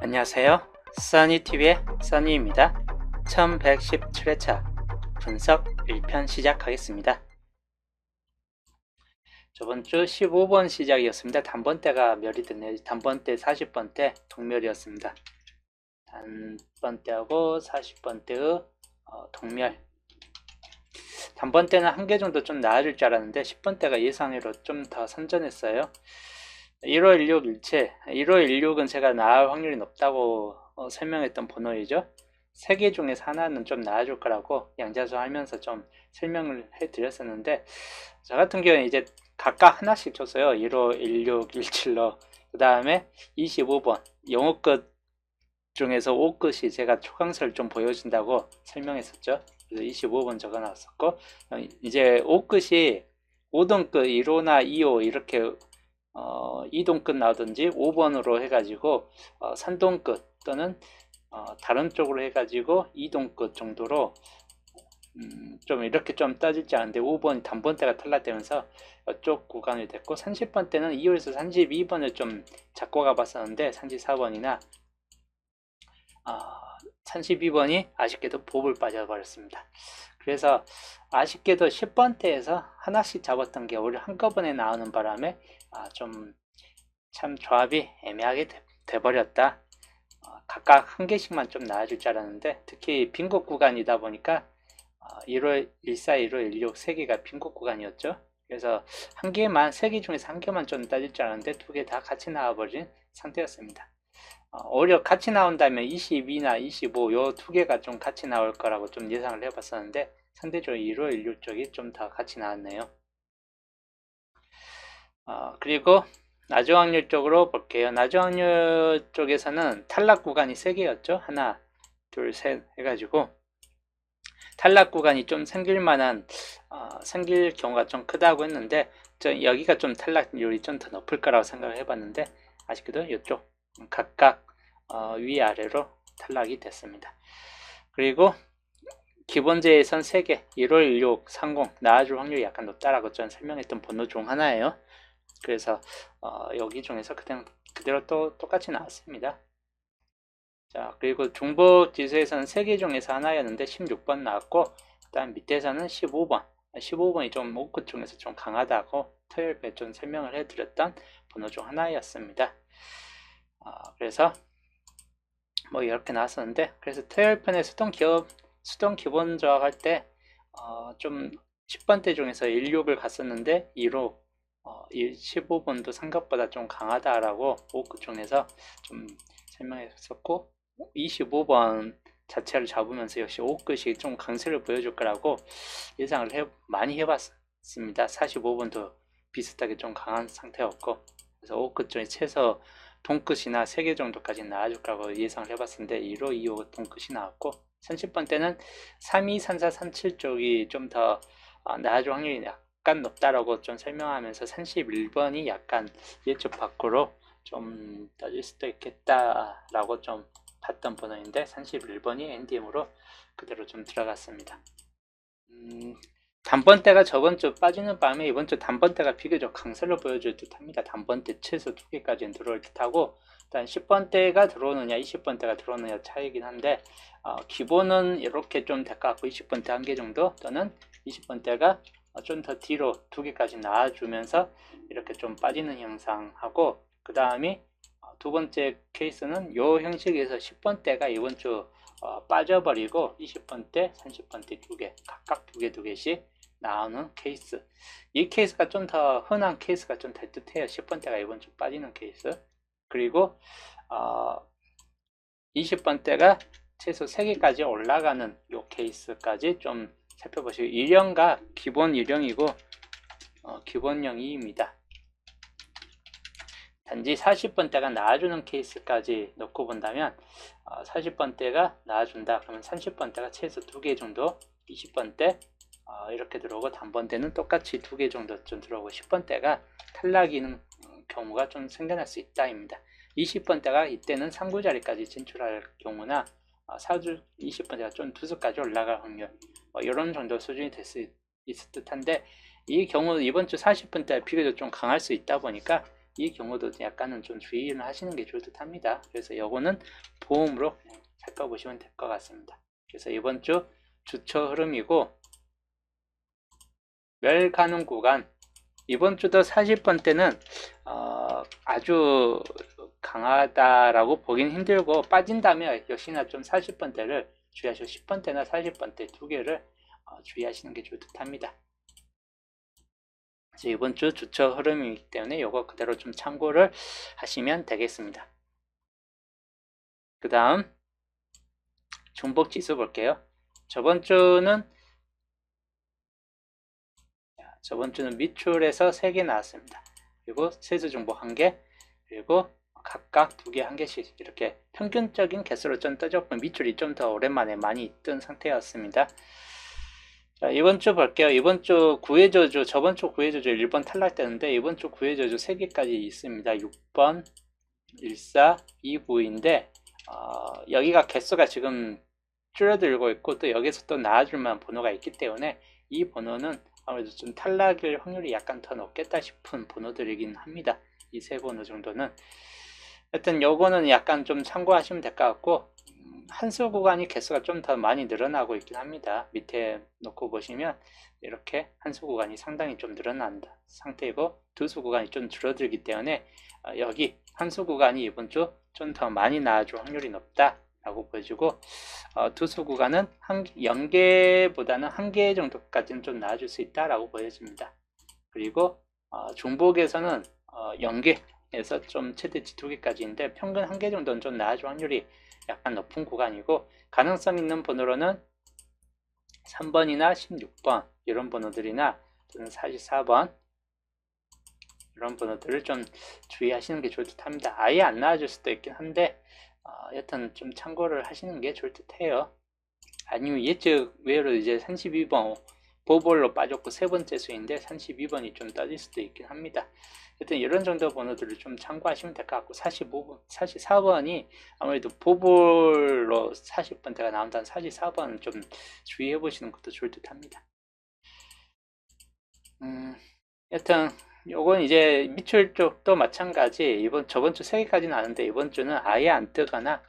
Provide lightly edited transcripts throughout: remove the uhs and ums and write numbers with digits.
안녕하세요. 써니TV의 써니입니다. 1117회차 분석 1편 시작하겠습니다. 저번주 15번 시작이었습니다. 단번대가 멸이 됐네요. 단번대 40번대 동멸이었습니다. 단번대하고 40번대의 동멸. 단번대는 한 개 정도 좀 나아질 줄 알았는데 10번대가 예상외로 좀 더 선전했어요. 1516 일체, 1516은 제가 나을 확률이 높다고 설명했던 번호이죠. 3개 중에서 하나는 좀 나아질 거라고 양자수 하면서 좀 설명을 해드렸었는데, 저 같은 경우는 이제 각각 하나씩 줬어요. 15, 16, 17로. 그 다음에 25번 영어끝 중에서 5끝이 제가 초강세를 좀 보여준다고 설명했었죠. 그래서 25번 적어놨었고, 이제 5끝이 5등끝 1호나 2호 이렇게 2동끝 나오든지 5번으로 해가지고 3동끝 또는 다른 쪽으로 해가지고 2동끝 정도로 좀 이렇게 좀 따질지 않은데 5번이 단번대가 탈락되면서 이쪽 구간이 됐고 30번대는 2호에서 32번을 좀 잡고 가봤었는데 34번이나 32번이 아쉽게도 봅을 빠져버렸습니다. 그래서 아쉽게도 10번대에서 하나씩 잡았던 게 오히려 한꺼번에 나오는 바람에 좀 참 조합이 애매하게 돼버렸다. 각각 한 개씩만 좀 나아질 줄 알았는데 특히 빈곡 구간이다 보니까 1호, 14, 1호, 16 세 개가 빈곡 구간이었죠. 그래서 한 개만, 세 개 중에서 한 개만 좀 따질 줄 알았는데 두 개 다 같이 나와버린 상태였습니다. 오히려 같이 나온다면 22나 25 요 두 개가 좀 같이 나올 거라고 좀 예상을 해봤었는데 상대적으로 1호, 16 쪽이 좀 더 같이 나왔네요. 그리고 나주확률 쪽으로 볼게요. 나주확률 쪽에서는 탈락 구간이 3개였죠. 하나, 둘, 셋 해가지고 탈락 구간이 좀 생길 경우가 좀 크다고 했는데 여기가 좀 탈락률이 좀 더 높을 거라고 생각을 해봤는데 아쉽게도 이쪽 각각 위아래로 탈락이 됐습니다. 그리고 기본제에선 3개 1월 16, 30 나아줄 확률이 약간 높다라고 전 설명했던 번호 중 하나예요. 그래서 여기 중에서 그대로 또 똑같이 나왔습니다. 자, 그리고 중복 지수에서는 3개 중에서 하나였는데 16번 나왔고 그 다음 밑에서는 15번이 좀 오크 중에서 좀 강하다고 토요일에 좀 설명을 해드렸던 번호 중 하나였습니다. 그래서 뭐 이렇게 나왔었는데 그래서 토요일 편에 수동 기본 조합할 때 좀 10번대 중에서 16을 갔었는데 2로 15번도 생각보다 좀 강하다라고 오크 중에서 좀 설명했었고 25번 자체를 잡으면서 역시 오크시 좀 강세를 보여줄 거라고 예상을 많이 해봤습니다. 45번도 비슷하게 좀 강한 상태였고 그래서 오크 쪽에 최소 동끝이나 3개 정도까지 나와줄 거라고 예상을 해봤는데 1호, 2호 동끝이 나왔고 30번 때는 32, 34, 37 쪽이 좀 더 나아질 확률이 약간 높다라고 좀 설명하면서 31번이 약간 예측 밖으로 좀 떠질 수도 있겠다라고 좀 봤던 번호인데 31번이 NDM으로 그대로 좀 들어갔습니다. 단번대가 저번주 빠지는 바람에 이번주 단번대가 비교적 강세를 보여줄 듯 합니다. 단번대 최소 2개까지는 들어올 듯 하고 일단 10번대가 들어오느냐 20번대가 들어오느냐 차이긴 한데 기본은 이렇게 좀 될 것 같고 20번대 한 개 정도 또는 20번대가 좀 더 뒤로 2개까지 나와주면서 이렇게 좀 빠지는 형상하고 그 다음이 두 번째 케이스는 이 형식에서 10번대가 이번 주 빠져버리고 20번대, 30번대 2개 각각 2개씩 나오는 케이스. 이 케이스가 좀 더 흔한 케이스가 좀 될 듯해요. 10번대가 이번 주 빠지는 케이스. 그리고 20번대가 최소 3개까지 올라가는 이 케이스까지 좀 살펴보시고 일형과 기본 일형이고 기본형 2입니다. 단지 40번대가 나와주는 케이스까지 놓고 본다면 40번대가 나와준다 그러면 30번대가 최소 2개 정도 20번대 이렇게 들어오고 단번대는 똑같이 2개 정도 좀 들어오고 10번대가 탈락이는 경우가 좀 생겨날 수 있다입니다. 20번대가 이때는 3구 자리까지 진출할 경우나 20번대가 좀 투수까지 올라갈 확률 이런 정도 수준이 될 수 있을 듯한데 이 경우 이번 주 40번대 비교적 좀 강할 수 있다 보니까 이 경우도 약간은 좀 주의를 하시는 게 좋을 듯 합니다. 그래서 요거는 보험으로 살펴보시면 될 것 같습니다. 그래서 이번 주 주초 흐름이고, 멸 가능 구간, 이번 주도 40번대는 아주 강하다라고 보긴 힘들고, 빠진다면 역시나 좀 40번대를 주의하시고 10번대나 40번대 두 개를 주의하시는 게 좋을 듯 합니다. 그래서 이번 주 주초 흐름이기 때문에 이거 그대로 좀 참고를 하시면 되겠습니다. 그 다음 중복 지수 볼게요. 저번 주는 밑줄에서 3개 나왔습니다. 그리고 세수 중복 1개, 그리고 각각 2개, 1개씩 이렇게 평균적인 개수로 좀 떠졌고, 밑줄이 좀 더 오랜만에 많이 뜬 상태였습니다. 자, 이번 주 볼게요. 이번 주 구해저주, 저번 주 구해저주 1번 탈락되는데, 이번 주 구해저주 3개까지 있습니다. 6번, 14, 29인데 여기가 개수가 지금 줄어들고 있고, 또 여기서 또 나와줄 만한 번호가 있기 때문에 이 번호는 아무래도 좀 탈락일 확률이 약간 더 높겠다 싶은 번호들이긴 합니다. 이 세 번호 정도는. 하여튼 요거는 약간 좀 참고하시면 될 것 같고, 한수 구간이 개수가 좀 더 많이 늘어나고 있긴 합니다. 밑에 놓고 보시면 이렇게 한수 구간이 상당히 좀 늘어난 상태이고, 두수 구간이 좀 줄어들기 때문에 여기 한수 구간이 이번 주 좀 더 많이 나와줄 확률이 높다 라고 보여지고, 두수 구간은 0개보다는 1개 정도까지는 좀 나와줄 수 있다 라고 보여집니다. 그리고 중복에서는 0개에서 좀 최대치 2개까지인데, 평균 1개 정도는 좀 나와줄 확률이 약간 높은 구간이고, 가능성 있는 번호로는 3번이나 16번 이런 번호들이나 또는 44번 이런 번호들을 좀 주의하시는 게 좋을 듯 합니다. 아예 안 나와줄 수도 있긴 한데 여튼 좀 참고를 하시는 게 좋을 듯 해요. 아니면 예측 외로 이제 32번 보볼로 빠졌고 세 번째 수인데 32번이 좀 떠질 수도 있긴 합니다. 하여튼 이런 정도 번호들을 좀 참고하시면 될 것 같고, 44번이 아무래도 보볼로 40번대가 나온다는 44번은 좀 주의해 보시는 것도 좋을 듯 합니다. 여튼 요건 이제 밑줄 쪽도 마찬가지, 저번 주 3개까지 나왔는데 이번 주는 아예 안 뜨거나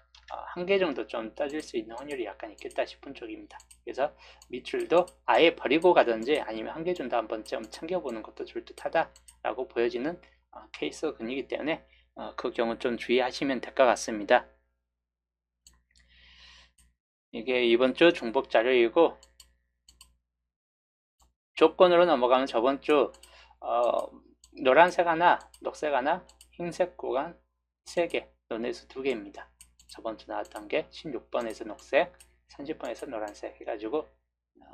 1개 정도 좀 떠질 수 있는 확률이 약간 있겠다 싶은 쪽입니다. 그래서 밑줄도 아예 버리고 가든지 아니면 1개 정도 한번 좀 챙겨보는 것도 좋을 듯 하다라고 보여지는 케이스 근이기 때문에 그 경우 좀 주의하시면 될 것 같습니다. 이게 이번 주 중복 자료이고, 조건으로 넘어가면 저번 주 노란색 하나, 녹색 하나, 흰색 구간 3개, 논의수 2개입니다. 저번 주 나왔던 게 16번에서 녹색, 30번에서 노란색 해가지고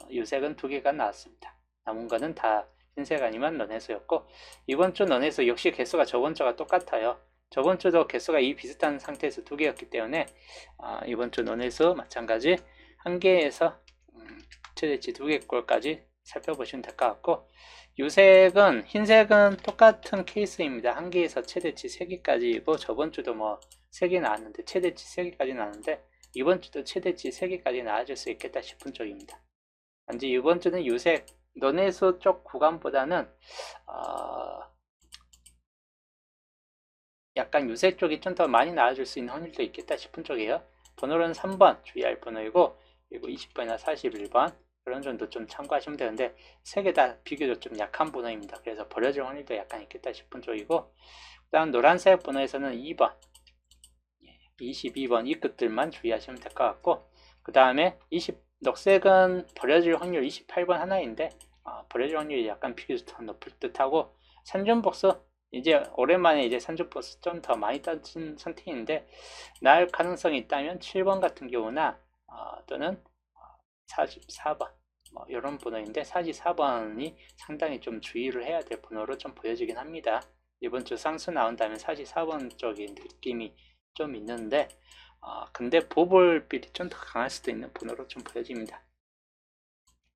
유색은 2개가 나왔습니다. 남은 거는 다 흰색 아니면 논의수였고, 이번 주 논의수 역시 개수가 저번 주가 똑같아요. 저번 주도 개수가 이 비슷한 상태에서 2개였기 때문에 이번 주 논의수 마찬가지 1개에서 최대치 2개꼴까지 살펴보시면 될 것 같고, 유색은 흰색은 똑같은 케이스입니다. 1개에서 최대치 3개까지고, 저번 주도 뭐 3개 나왔는데 최대치 3개까지 나왔는데 이번 주도 최대치 3개까지 나와줄 수 있겠다 싶은 쪽입니다. 단지 이번 주는 유색 논의수 쪽 구간보다는 약간 유색 쪽이 좀 더 많이 나와줄 수 있는 확률도 있겠다 싶은 쪽이에요. 번호는 3번 주의할 번호이고, 그리고 20번이나 41번 그런 정도 좀 참고하시면 되는데, 3개 다 비교적 좀 약한 번호입니다. 그래서 버려질 확률도 약간 있겠다 싶은 쪽이고, 그 다음 노란색 번호에서는 2번, 22번 이 끝들만 주의하시면 될 것 같고, 그 다음에 녹색은 버려질 확률 28번 하나인데 버려질 확률이 약간 비교적 더 높을 듯하고, 산전복수 이제 오랜만에 이제 산전복수 좀 더 많이 따진 상태인데 날 가능성이 있다면 7번 같은 경우나 또는 44번 뭐 이런 번호인데, 44번이 상당히 좀 주의를 해야 될 번호로 좀 보여지긴 합니다. 이번 주 상수 나온다면 44번 쪽의 느낌이 좀 있는데 근데 보볼빛이 좀 더 강할 수도 있는 번호로 좀 보여집니다.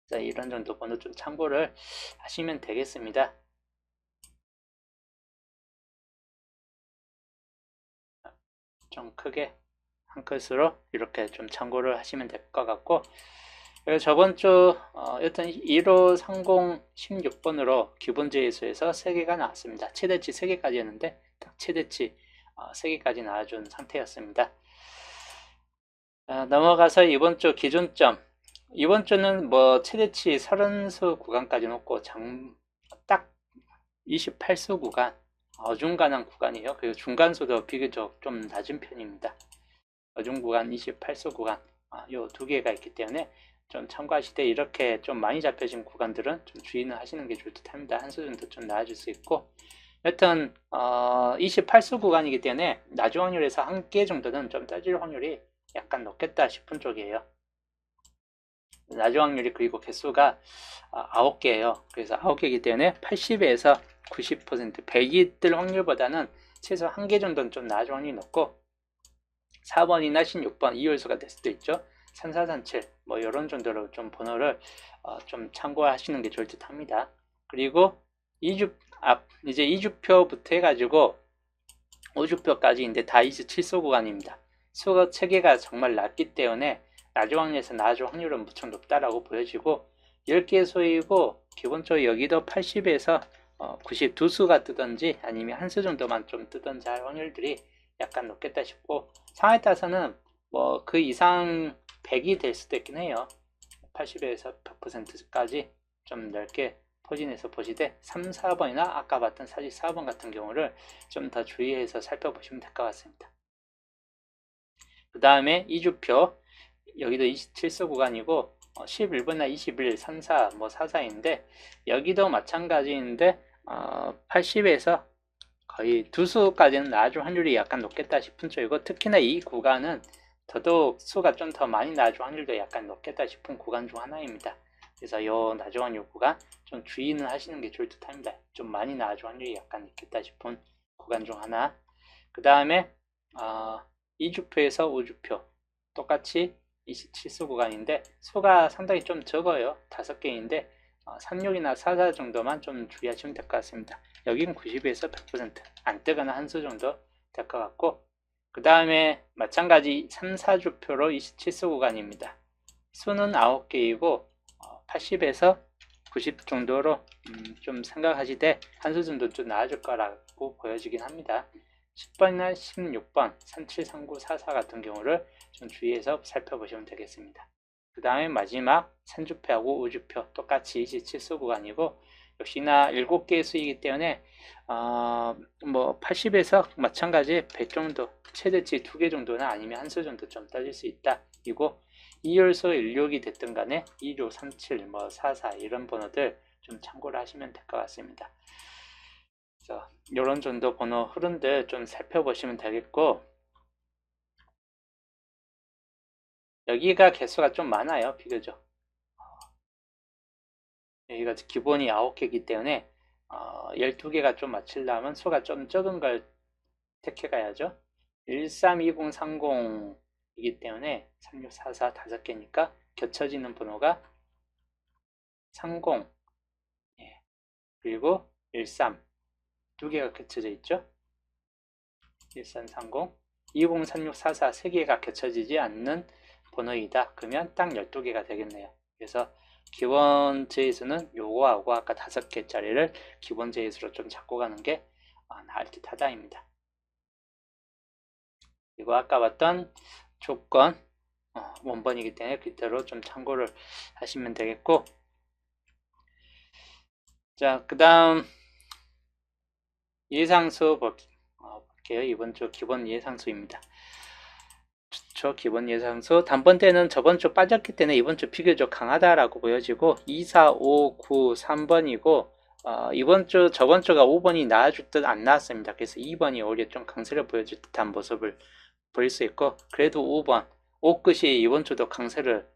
자, 이런 정도 번호 좀 참고를 하시면 되겠습니다. 좀 크게 한 컷으로 이렇게 좀 참고를 하시면 될 것 같고, 그래서 저번 주 여튼 1530 16번으로 기본제에서에서 3개가 나왔습니다. 최대치 3개까지였는데 딱 최대치 3개까지 나와준 상태였습니다. 넘어가서 이번 주 기준점. 이번 주는 뭐 최대치 30수 구간까지 놓고 딱 28수 구간, 어중간한 구간이에요. 그리고 중간수도 비교적 좀 낮은 편입니다. 어중 구간, 28수 구간, 요 두 개가 있기 때문에 좀 참고하실 때 이렇게 좀 많이 잡혀진 구간들은 좀 주의는 하시는 게 좋을 듯 합니다. 한 수 정도 좀 나아질 수 있고, 여튼 28수 구간이기 때문에 나주 확률에서 한 개 정도는 좀 따질 확률이 약간 높겠다 싶은 쪽이에요. 나주 확률이 그리고 개수가 9개예요. 그래서 9개이기 때문에 80에서 90% 100이 뜰 확률보다는 최소 한 개 정도는 좀 나주 확률이 높고 4번이나 16번 2홀수가 될 수도 있죠. 3437 뭐 이런 정도로 좀 번호를 좀 참고하시는 게 좋을 듯 합니다. 그리고 이제 2주표부터 해가지고 5주표까지인데 다 27수 구간입니다. 수가 체계가 정말 낮기 때문에 나주 확률에서 나주 확률은 무척 높다라고 보여지고 10개 수이고 기본적으로 여기도 80에서 92수가 뜨든지 아니면 한 수 정도만 좀 뜨든지 할 확률들이 약간 높겠다 싶고 상황에 따라서는 뭐 그 이상 100이 될 수도 있긴 해요. 80에서 100%까지 좀 넓게 포진해서 보시되 3, 4번이나 아까 봤던 44번 같은 경우를 좀 더 주의해서 살펴보시면 될 것 같습니다. 그 다음에 2주표 여기도 27수 구간이고 11번이나 21, 34, 뭐 44인데 여기도 마찬가지인데 80에서 거의 2수까지는 나아줄 확률이 약간 높겠다 싶은 쪽이고 특히나 이 구간은 더더욱 수가 좀 더 많이 나아줄 확률도 약간 높겠다 싶은 구간 중 하나입니다. 그래서 요 나아줄 확률 구간 좀 주의는 하시는 게 좋을 듯 합니다. 좀 많이 나아줄 확률이 약간 있겠다 싶은 구간 중 하나. 그 다음에 2주표에서 5주표 똑같이 27수 구간인데 수가 상당히 좀 적어요. 5개인데 36이나 44 정도만 좀 주의하시면 될 것 같습니다. 여긴 90에서 100% 안 뜨거나 한 수 정도 될 것 같고 그 다음에 마찬가지 3, 4주표로 27수 구간입니다. 수는 9개이고 80에서 90 정도로 좀 생각하시되 한 수 정도 좀 나아질 거라고 보여지긴 합니다. 10번이나 16번 3739, 44 같은 경우를 좀 주의해서 살펴보시면 되겠습니다. 그 다음에 마지막 3주표하고 5주표 똑같이 27수 구간이고 역시나 7개의 수이기 때문에 뭐 80에서 마찬가지 100 정도 최대치 2개 정도나 아니면 한 수 정도 좀 따질 수 있다. 이고 2열수 16이 됐든 간에 26, 37, 뭐 44 이런 번호들 좀 참고를 하시면 될 것 같습니다. 그래서 이런 정도 번호 흐름들 좀 살펴보시면 되겠고 여기가 개수가 좀 많아요. 비교적 여기가 기본이 9개이기 때문에 12개가 좀 맞추려면 수가 좀 적은 걸 택해 가야죠. 132030이기 때문에 3644 5개니까 겹쳐지는 번호가 30 그리고 13 2개가 겹쳐져 있죠. 1330 203644 3개가 겹쳐지지 않는 번호이다. 그러면 딱 12개가 되겠네요. 그래서 기본 제이수는 요거하고 아까 5개짜리를 기본 제이수로 좀 잡고 가는 게 나을 듯 하다입니다. 그리고 아까 봤던 조건 원본이기 때문에 그대로 좀 참고를 하시면 되겠고 자, 그 다음 예상수 볼게요. 이번 주 기본 예상수입니다. 저 기본 예상수 단번대는 저번 주 빠졌기 때문에 이번 주 비교적 강하다라고 보여지고 2, 4, 5, 9, 3번이고 이번 주 저번 주가 5번이 나아줄 듯 안 나왔습니다. 그래서 2번이 오히려 좀 강세를 보여줄 듯한 모습을 보일 수 있고 그래도 5번 5끝이 이번 주도 강세를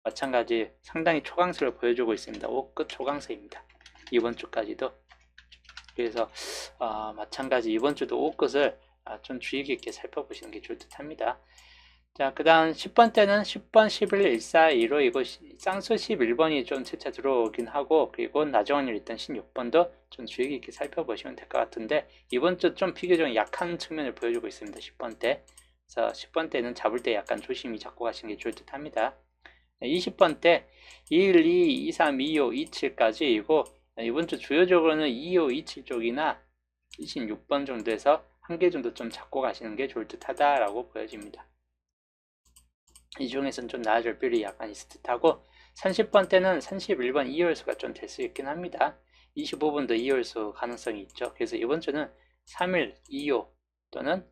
마찬가지 상당히 초강세를 보여주고 있습니다. 5끝 초강세입니다. 이번 주까지도 그래서 마찬가지 이번 주도 5끝을 좀 주의 깊게 살펴보시는 게 좋을 듯 합니다. 자, 그 다음 10번 때는 10번, 11, 14, 2로 이거 쌍수 11번이 좀 채차 들어오긴 하고 그리고 나중 확률 있던 16번도 좀 주의 깊게 살펴보시면 될 것 같은데 이번 주 좀 비교적 약한 측면을 보여주고 있습니다. 10번 때. 그래서 10번 때는 잡을 때 약간 조심히 잡고 가시는 게 좋을 듯 합니다. 20번 때 21, 2, 23, 25, 27까지이고 이번 주 주요적으로는 25, 27 쪽이나 26번 정도에서 한 개 정도 좀 잡고 가시는 게 좋을 듯 하다라고 보여집니다. 이 중에서는 좀 나아질 필요이 약간 있을 듯 하고 30번 때는 31번 2열수가 좀 될 수 있긴 합니다. 25번도 2열수 가능성이 있죠. 그래서 이번 주는 31, 25 또는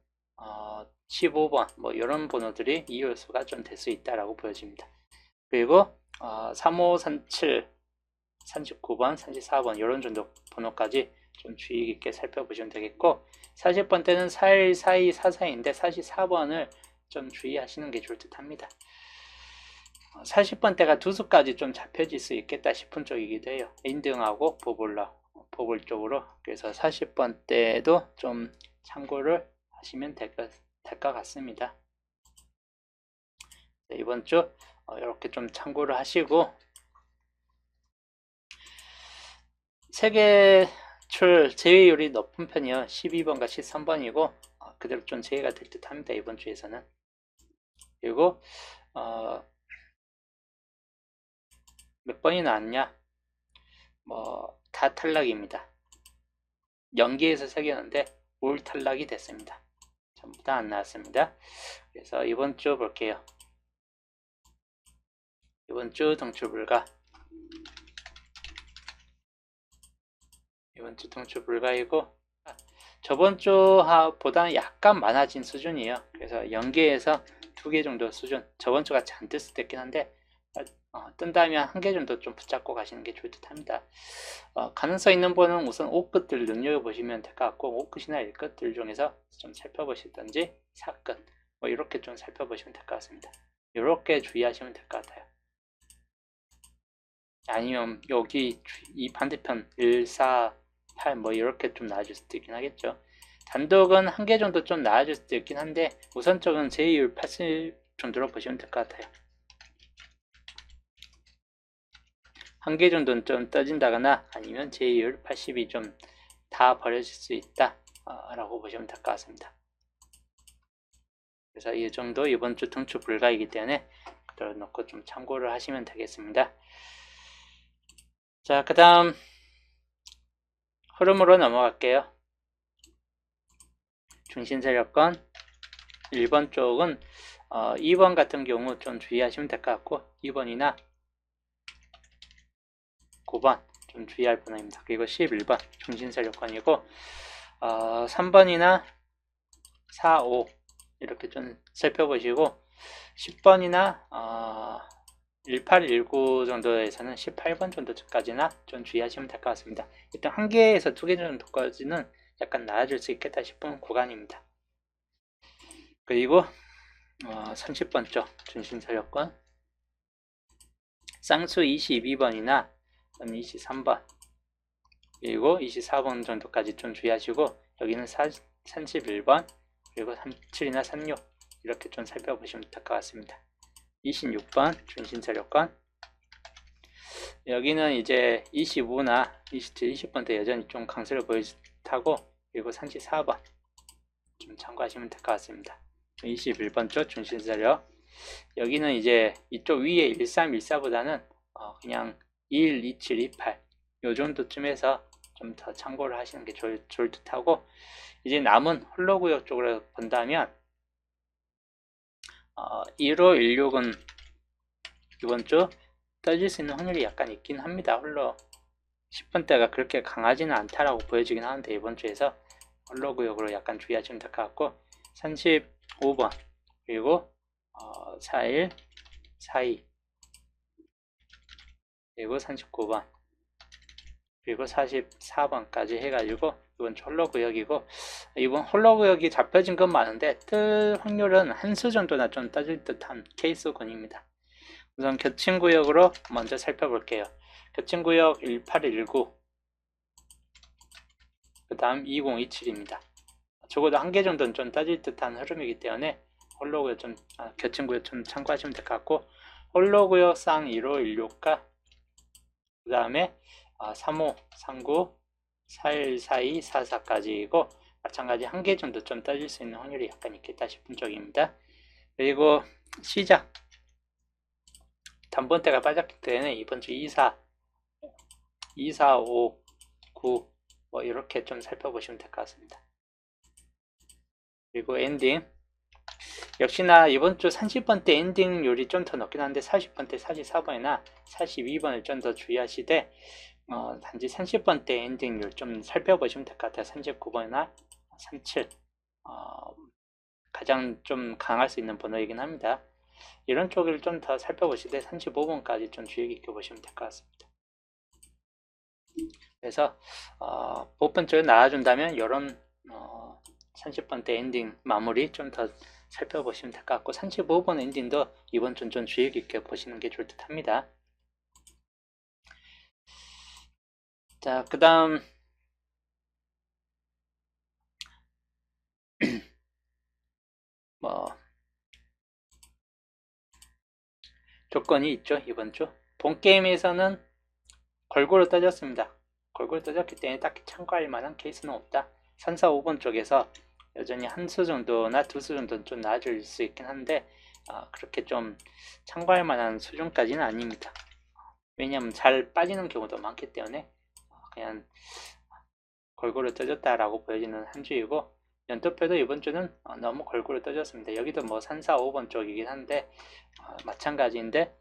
15번 뭐 이런 번호들이 2열수가 좀 될 수 있다라고 보여집니다. 그리고 35, 37, 39번, 34번 이런 정도 번호까지 좀 주의 깊게 살펴보시면 되겠고 40번 때는 41, 42, 44인데 44번을 좀 주의하시는 게 좋을 듯 합니다. 40번 때가 두 수까지 좀 잡혀질 수 있겠다 싶은 쪽이기도 해요. 인등하고 보볼 쪽으로. 그래서 40번 때도 좀 참고를 하시면 될 것 같습니다. 네, 이번 주 이렇게 좀 참고를 하시고 세계출 제외율이 높은 편이요. 12번과 13번이고 그대로 좀 제외가 될 듯 합니다. 이번 주에서는. 그리고 몇 번이 나왔냐? 뭐 다 탈락입니다. 연기에서 3개였는데 올 탈락이 됐습니다. 전부 다 안 나왔습니다. 그래서 이번 주 볼게요. 이번 주 동출 불가. 이번 주 동출 불가이고 저번 주보다는 약간 많아진 수준이에요. 그래서 연계에서 2개 정도 수준. 저번 주가 잔뜩 됐긴 한데 뜬다면 1개 정도 좀 붙잡고 가시는 게 좋을 듯 합니다. 가능성 있는 분은 우선 5끝들 눈여겨보시면 될 것 같고 5끝이나 1끝들 중에서 좀 살펴보시든지 4끝 뭐 이렇게 좀 살펴보시면 될 것 같습니다. 이렇게 주의하시면 될 것 같아요. 아니면 여기 이 반대편 1, 4, 8 뭐 이렇게 좀 나아질 수도 있긴 하겠죠. 단독은 1개 정도 좀 나아질 수도 있긴 한데 우선적은 제이율 80 정도로 보시면 될 것 같아요. 1개 정도는 좀 떠진다거나 아니면 제이율 80이 좀 다 버려질 수 있다 라고 보시면 될 것 같습니다. 그래서 이 정도 이번 주 등출 불가이기 때문에 그대로 놓고 좀 참고를 하시면 되겠습니다. 자, 그 다음 흐름으로 넘어갈게요. 중심세력권 1번 쪽은 2번 같은 경우 좀 주의하시면 될 것 같고 2번이나 9번 좀 주의할 번호입니다. 그리고 11번 중심세력권이고 3번이나 4, 5 이렇게 좀 살펴보시고 10번이나 18, 19 정도에서는 18번 정도까지나 좀 주의하시면 될 것 같습니다. 일단 1개에서 2개 정도까지는 약간 나아질 수 있겠다 싶은 구간입니다. 그리고 30번 쪽 중심세력권 쌍수 22번이나 23번 그리고 24번 정도까지 좀 주의하시고 여기는 31번 그리고 37이나 36 이렇게 좀 살펴보시면 될 것 같습니다. 26번 중심세력권 여기는 이제 25나 27, 20번 때 여전히 좀 강세를 보여주고 그리고 34번 좀 참고하시면 될 것 같습니다. 21번 쪽 중심세력 여기는 이제 이쪽 위에 1314보다는 그냥 21, 27, 28 요 정도쯤에서 좀 더 참고를 하시는 게 좋을 듯 하고 이제 남은 홀로구역 쪽으로 본다면 15, 16은 이번 주 떠질 수 있는 확률이 약간 있긴 합니다. 홀로 10번대가 그렇게 강하지는 않다라고 보여지긴 하는데 이번 주에서 홀로구역으로 약간 주의하시면 될 것 같고 35번 그리고 41, 42 그리고 39번 그리고 44번까지 해가지고 이번 주 홀로구역이고 이번 홀로구역이 잡혀진 건 많은데 뜰 확률은 한 수 정도나 좀 떠질 듯한 케이스군입니다. 우선 겹친구역으로 먼저 살펴볼게요. 겹친구역 1819 그 다음 2027입니다. 적어도 1개 정도는 좀 떠질 듯한 흐름이기 때문에 홀로구역 겹친구역 좀 참고하시면 될 것 같고 홀로구역 쌍 1516과 그 다음에 35, 39, 41, 42, 44까지이고 마찬가지 1개 정도 좀 떠질 수 있는 확률이 약간 있겠다 싶은 쪽입니다. 그리고 시작 단번대가 빠졌기 때문에 이번 주 24, 5, 9 뭐 이렇게 좀 살펴보시면 될 것 같습니다. 그리고 엔딩 역시나 이번 주 30번대 엔딩률이 좀 더 높긴 한데 40번대, 44번이나 42번을 좀 더 주의하시되 단지 30번대 엔딩률 좀 살펴보시면 될 것 같아요. 39번이나 37 가장 좀 강할 수 있는 번호이긴 합니다. 이런 쪽을 좀 더 살펴보시되 35번까지 좀 주의 깊게 보시면 될 것 같습니다. 그래서 보편 쪽에 나와준다면 이런 30번대 엔딩 마무리 좀 더 살펴보시면 될 것 같고 35번 엔딩도 이번 주는 좀 주의 깊게 보시는 게 좋을 듯 합니다. 자, 그 다음 뭐 조건이 있죠. 이번 주 본게임에서는 골고루 떠졌습니다. 골고루 떠졌기 때문에 딱히 참고할 만한 케이스는 없다. 3, 4, 5번 쪽에서 여전히 한 수 정도나 두 수 정도는 좀 나아질 수 있긴 한데 그렇게 좀 참고할 만한 수준까지는 아닙니다. 왜냐하면 잘 빠지는 경우도 많기 때문에 그냥 골고루 떠졌다라고 보여지는 한 주이고 연토표도 이번 주는 너무 골고루 떠졌습니다. 여기도 뭐 3, 4, 5번 쪽이긴 한데 마찬가지인데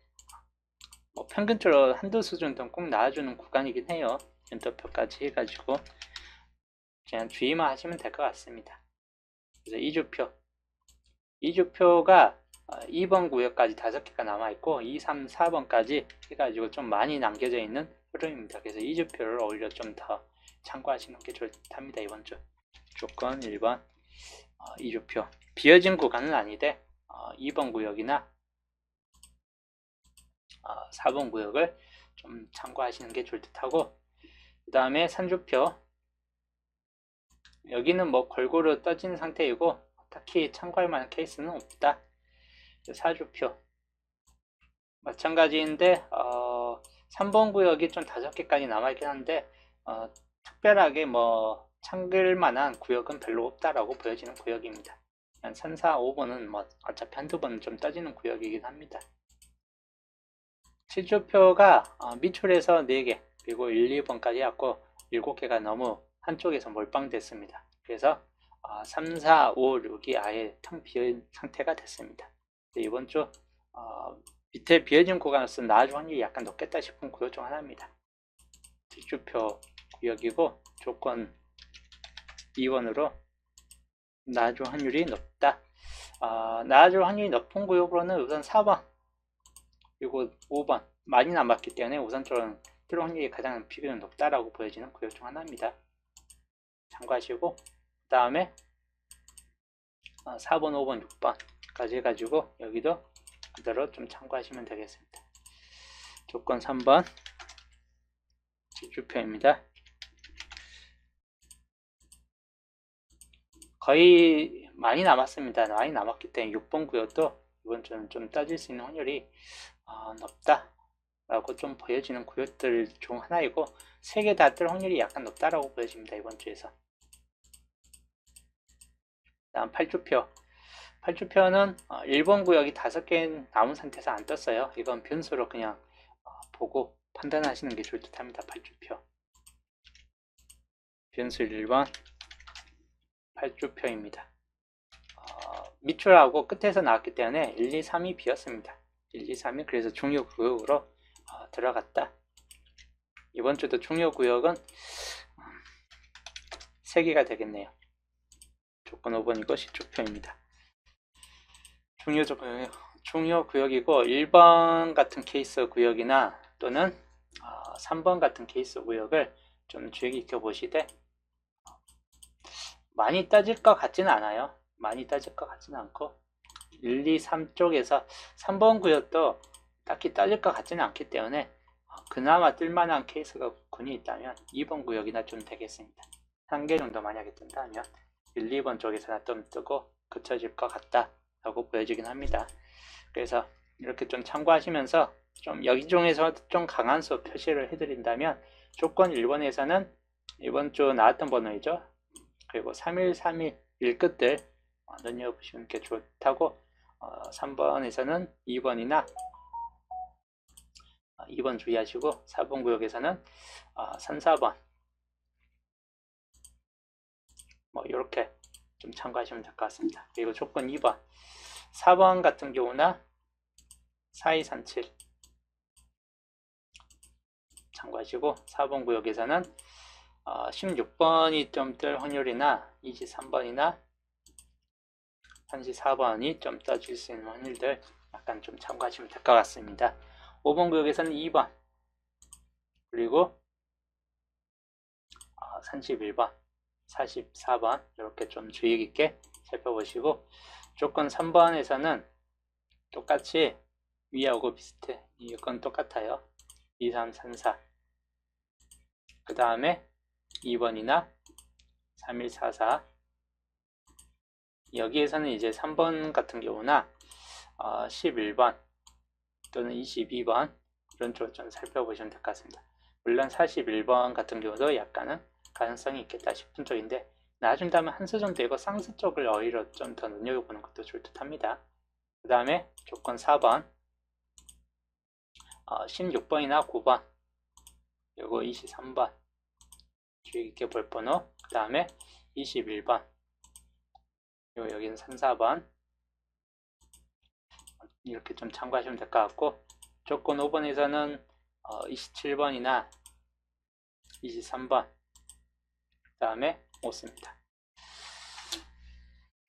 뭐 평균적으로 한두 수 정도는 꼭 나와주는 구간이긴 해요. 연토표까지 해가지고 그냥 주의만 하시면 될 것 같습니다. 그래서 2주표가 2번 구역까지 5개가 남아있고 2, 3, 4번까지 해가지고 좀 많이 남겨져 있는 흐름입니다. 그래서 2주표를 오히려 좀 더 참고하시는 게 좋답니다. 이번 주 조건 1번 2주표 비어진 구간은 아닌데 2번 구역이나 4번 구역을 좀 참고하시는 게 좋을 듯하고 그 다음에 3주표 여기는 뭐 골고루 떠진 상태이고 딱히 참고할 만한 케이스는 없다. 4주표 마찬가지인데 3번 구역이 좀 5개까지 남아있긴 한데 특별하게 뭐 참글 만한 구역은 별로 없다라고 보여지는 구역입니다. 3, 4, 5번은 뭐 어차피 한두 번은 좀 떠지는 구역이긴 합니다. 7주표가 밑줄에서 4개 그리고 1, 2번까지 왔고 7개가 너무 한쪽에서 몰빵됐습니다. 그래서 3, 4, 5, 6이 아예 텅 비어있는 상태가 됐습니다. 이번 주 밑에 비어진 구간으로서 나아질 확률이 약간 높겠다 싶은 구역 중 하나입니다. 뒷주표 구역이고 조건 2번으로 나아질 확률이 높다. 나아질 확률이 높은 구역으로는 우선 4번 그리고 5번 많이 남았기 때문에 우선적으로 뜰 확률이 가장 비교는 높다라고 보여지는 구역 중 하나입니다. 참고하시고 그 다음에 4번, 5번, 6번까지 해가지고 여기도 그대로 좀 참고하시면 되겠습니다. 조건 3번 뒷주표입니다. 거의 많이 남았습니다. 많이 남았기 때문에 6번 구역도 이번 주는 좀 따질 수 있는 확률이 높다라고 좀 보여지는 구역들 중 하나이고 3개 다 뜰 확률이 약간 높다라고 보여집니다. 이번 주에서. 다음 8주표 8주표는 1번 구역이 5개 남은 상태에서 안 떴어요. 이건 변수로 그냥 보고 판단하시는 게 좋을 듯 합니다. 8주표 변수 1번 8주표입니다. 밑줄하고 끝에서 나왔기 때문에 1, 2, 3이 비었습니다. 1, 2, 3이 그래서 중요 구역으로 들어갔다. 이번 주도 중요 구역은 3개가 되겠네요. 조건 5번이고 10주표입니다. 중요 구역이고 1번 같은 케이스 구역이나 또는 3번 같은 케이스 구역을 좀 주의 깊게 보시되 많이 따질 것 같지는 않아요. 많이 따질 것 같지는 않고 1, 2, 3 쪽에서 3번 구역도 딱히 따질 것 같지는 않기 때문에 그나마 뜰만한 케이스가 군이 있다면 2번 구역이나 좀 되겠습니다. 1개 정도 만약에 뜬다면 1, 2번 쪽에서나 좀 뜨고 그쳐질 것 같다 라고 보여지긴 합니다. 그래서 이렇게 좀 참고하시면서 좀 여기 중에서 좀 강한 수 표시를 해드린다면 조건 1번에서는 이번 주 나왔던 번호이죠. 그리고 3일, 3일 일끝들 눈여보시는 게 좋다고 3번에서는 2번이나 2번 주의하시고 4번 구역에서는 3, 4번 뭐 이렇게 좀 참고하시면 될 것 같습니다. 그리고 조건 2번 4번 같은 경우나 4237 참고하시고 4번 구역에서는 16번이 좀 뜰 확률이나 23번이나 34번이 좀 떠질 수 있는 확률들 약간 좀 참고하시면 될 것 같습니다. 5번 구역에서는 2번 그리고 31번 44번 이렇게 좀 주의 깊게 살펴보시고 조건 3번에서는 똑같이 위하고 비슷해. 이건 똑같아요. 2, 3, 3, 4 그 다음에 2번이나 3, 1, 4, 4 여기에서는 이제 3번 같은 경우나 11번 또는 22번 이런 쪽을 좀 살펴보시면 될 것 같습니다. 물론 41번 같은 경우도 약간은 가능성이 있겠다 싶은 쪽인데 나아준다면 한수 정도 이거 쌍수 쪽을 오히려 좀 더 눈여겨보는 것도 좋을 듯 합니다. 그 다음에 조건 4번 16번이나 9번 그리고 23번 주의 깊게 볼 번호 그 다음에 21번 그리고 여기는 3, 4번 이렇게 좀 참고하시면 될 것 같고 조건 5번에서는 27번이나 23번 그 다음에 5습니다.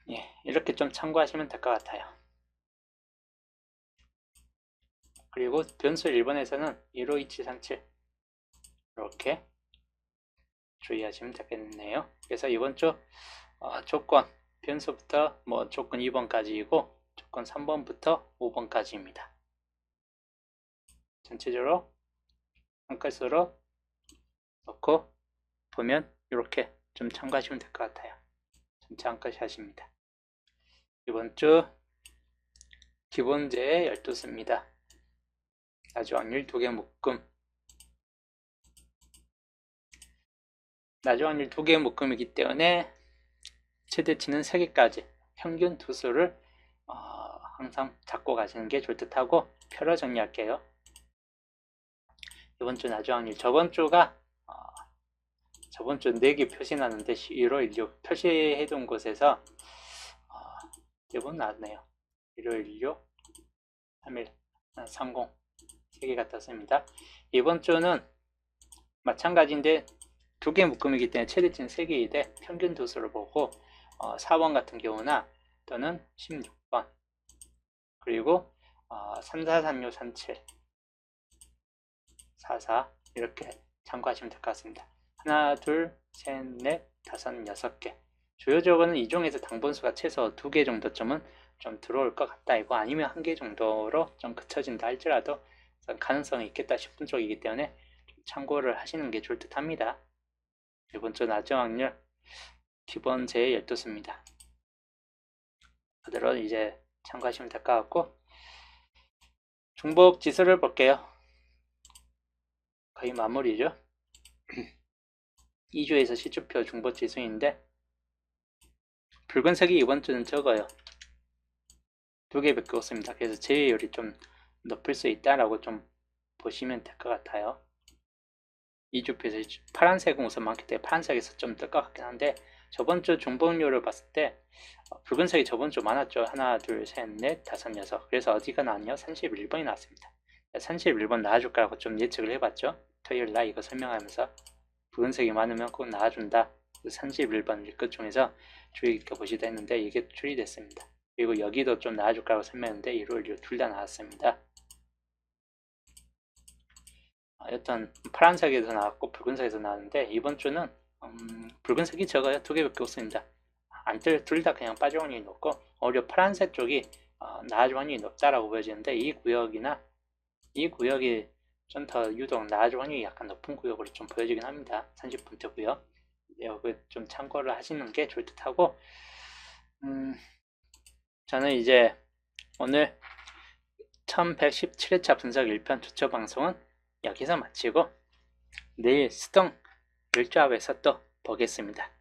예, 이렇게 좀 참고하시면 될 것 같아요. 그리고 변수 1번에서는 152737 이렇게 주의하시면 되겠네요. 그래서 이번 주 조건 변수부터 뭐 조건 2번까지이고 조건 3번부터 5번까지입니다. 전체적으로 한 컷으로 넣고 보면 이렇게 좀 참고하시면 될 것 같아요. 전체 한 컷이 하십니다. 이번 주 기본제 12수입니다. 나주확률 2개 묶음 나주확률 2개 묶음이기 때문에 최대치는 3개까지 평균 두수를 항상 잡고 가시는 게 좋을 듯 하고 표로 정리할게요. 이번 주 나주확률 저번 주 4개 표시나는데 1516 표시해둔 곳에서 이번 나왔네요. 1516 31 30 3개가 떴습니다. 이번 주는 마찬가지인데 2개 묶음이기 때문에 최대치는 3개이되 평균 두수를 보고 4번 같은 경우나 또는 16번 그리고 3436 37 44 이렇게 참고하시면 될 것 같습니다. 하나, 둘, 셋, 넷, 다섯, 6개 주요 조건은 이 중에서 당분수가 최소 2개 정도쯤은 좀 들어올 것 같다 이거 아니면 1개 정도로 좀 그쳐진다 할지라도 가능성이 있겠다 싶은 쪽이기 때문에 좀 참고를 하시는 게 좋을 듯 합니다. 이번 주 나중 확률 기본 제 12수입니다. 그대로 이제 참고하시면 될 것 같고 중복 지수를 볼게요. 거의 마무리죠. 2주에서 시주표 중복 지수인데 붉은색이 이번 주는 적어요. 2개밖에 없습니다. 그래서 제외율이 좀 높을 수 있다라고 좀 보시면 될 것 같아요. 2주표에서 파란색은 우선 많기 때문에 파란색에서 좀 뜰 것 같긴 한데 저번 주 중복률을 봤을 때 붉은색이 저번 주 많았죠. 하나, 둘, 셋, 넷, 다섯, 6. 그래서 어디가 나왔냐? 31번이 나왔습니다. 31번 나와줄 거라고 좀 예측을 해봤죠. 토요일 날 이거 설명하면서 붉은색이 많으면 꼭 나와준다. 31번 일것 중에서 주의 깊게 보시다 했는데 이게 출이됐습니다. 그리고 여기도 좀 나와줄 거라고 설명했는데 1월 둘 다 나왔습니다. 여튼 파란색에서 나왔고 붉은색에서 나왔는데 이번 주는 붉은색이 적어요. 2개밖에 없습니다. 둘 다 그냥 빠질 확률이 높고 오히려 파란색 쪽이 나아질 확률이 높다라고 보여지는데 이 구역이 좀 더 유독 나아질 확률이 약간 높은 구역으로 좀 보여지긴 합니다. 30분대 구역 여기 좀 참고를 하시는 게 좋을 듯 하고 저는 이제 오늘 1117회차 분석 1편 주초 방송은 여기서 마치고 내일 수동 일조합에서 또 보겠습니다.